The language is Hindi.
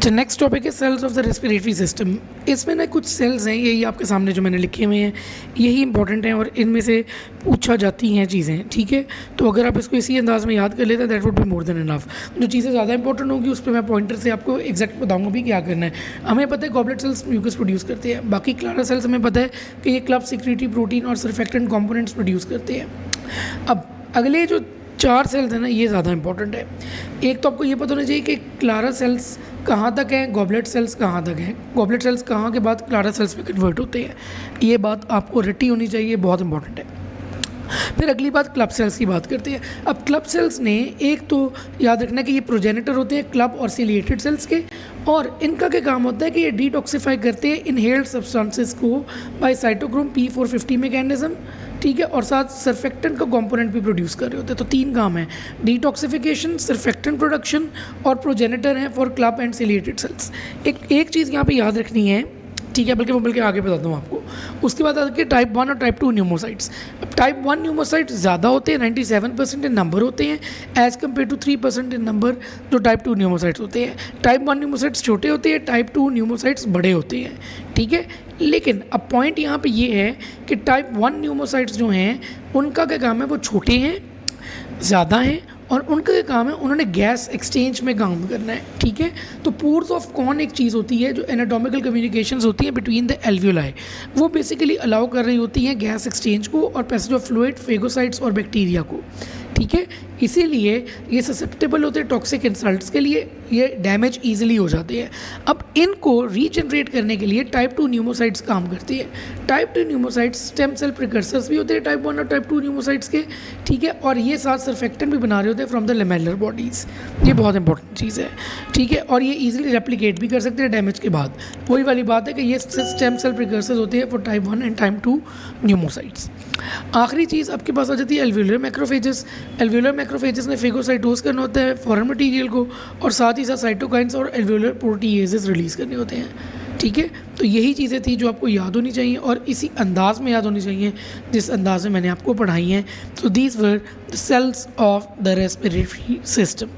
अच्छा, नेक्स्ट टॉपिक है cells of the respiratory system. इसमें ना कुछ सेल्स हैं, यही आपके सामने जो मैंने लिखे हुए हैं यही इंपॉर्टेंट हैं और इनमें से पूछा जाती हैं चीज़ें, ठीक है। तो अगर आप इसको इसी अंदाज़ में याद कर लेते हैं that would be more than enough. जो चीज़ें ज़्यादा इंपॉर्टेंट होंगी उस पर मैं पॉइंटर से आपको एग्जैक्ट बताऊँगा भी क्या करना है। हमें पता है गॉबलेट सेल्स म्यूकस प्रोड्यूस करते हैं, बाकी क्लारा सेल्स हमें पता है कि ये क्लब सिक्रीटरी प्रोटीन और सरफेक्टेंट कॉम्पोनेंट्स प्रोड्यूस करते हैं। अब अगले जो 4 सेल्स हैं ना ये ज़्यादा इंपॉर्टेंट है। एक तो आपको ये पता होना चाहिए कि क्लारा सेल्स कहाँ तक हैं, गॉबलेट सेल्स कहाँ तक हैं, गॉबलेट सेल्स कहाँ के बाद क्लारा सेल्स में कन्वर्ट होते हैं। ये बात आपको रटी होनी चाहिए, बहुत इंपॉर्टेंट है। फिर अगली बात क्लब सेल्स की बात करते हैं। अब क्लब सेल्स ने एक तो याद रखना कि ये प्रोजेनिटर होते हैं क्लब और सिलिएटेड सेल्स के, और इनका क्या काम होता है कि ये डिटॉक्सिफाई करते हैं इनहेल्ड सब्सटेंसेस को बाय साइटोक्रोम P450 मैकेनिज्म, ठीक है, और साथ सरफेक्टेंट का कंपोनेंट भी प्रोड्यूस कर रहे होते हैं। तो 3 काम है, डिटॉक्सिफिकेशन, सरफेक्टेंट प्रोडक्शन और प्रोजेनिटर है for club and ciliated sales. एक चीज़ यहाँ पे याद रखनी है, ठीक है, बल्कि आगे बताता हूँ आपको। उसके बाद आते हैं टाइप 1 और टाइप 2 न्यूमोसाइट्स। अब टाइप 1 न्यूमोसाइट्स ज़्यादा होते हैं, 97% इन नंबर होते हैं as compared to 3% in number जो टाइप 2 न्यूमोसाइट्स होते हैं। टाइप 1 न्यूमोसाइट्स छोटे होते हैं, टाइप 2 न्यूमोसाइट्स बड़े होते हैं, ठीक है। लेकिन अब पॉइंट यहाँ पे ये है कि टाइप 1 न्यूमोसाइट्स जो हैं उनका क्या काम है, वो छोटे हैं, ज़्यादा हैं, और उनका क्या काम है, उन्होंने गैस एक्सचेंज में काम करना है, ठीक है। तो पोर्स ऑफ कॉर्न एक चीज़ होती है जो एनाटॉमिकल कम्युनिकेशंस होती हैं बिटवीन द एल्वियोलाई, वो बेसिकली अलाउ कर रही होती हैं गैस एक्सचेंज को और पैसेज ऑफ फ्लूइड, फेगोसाइट्स और बैक्टीरिया को, ठीक है। इसीलिए ये ससेप्टेबल होते हैं टॉक्सिक इंसल्ट्स के लिए, ये डैमेज ईजिली हो जाते हैं। अब इनको रीजनरेट करने के लिए टाइप 2 न्यूमोसाइट्स काम करती है। Type 2 pneumocytes stem cell precursors भी होते हैं टाइप 1 और टाइप 2 न्यूमोसाइट्स के, ठीक है, और ये साथ सरफेक्टेंट भी बना रहे होते हैं फ्रॉम द लेमेलर बॉडीज़। ये बहुत इंपॉर्टेंट चीज़ है, ठीक है, और ये ईजिली रेप्लिकेट भी कर सकते हैं डैमेज के बाद। वही वाली बात है कि ये स्टेम सेल प्रिकर्सर्स होते हैं for type 1 and type 2 pneumocytes. आखिरी चीज़ आपके पास आ जाती है एल्वियोलर मैक्रोफेजेस। एल्वियोलर मैक्रोफेजेस ने फेगोसाइटोज करना होता है फॉरेन मटेरियल को, और साथ ही साथ साइटोकाइंस और एल्वियोलर प्रोटीएजेस रिलीज़ करने होते हैं, ठीक है। तो यही चीज़ें थी जो आपको याद होनी चाहिए और इसी अंदाज में याद होनी चाहिए जिस अंदाज में मैंने आपको पढ़ाई हैं। So these were the cells of the respiratory system.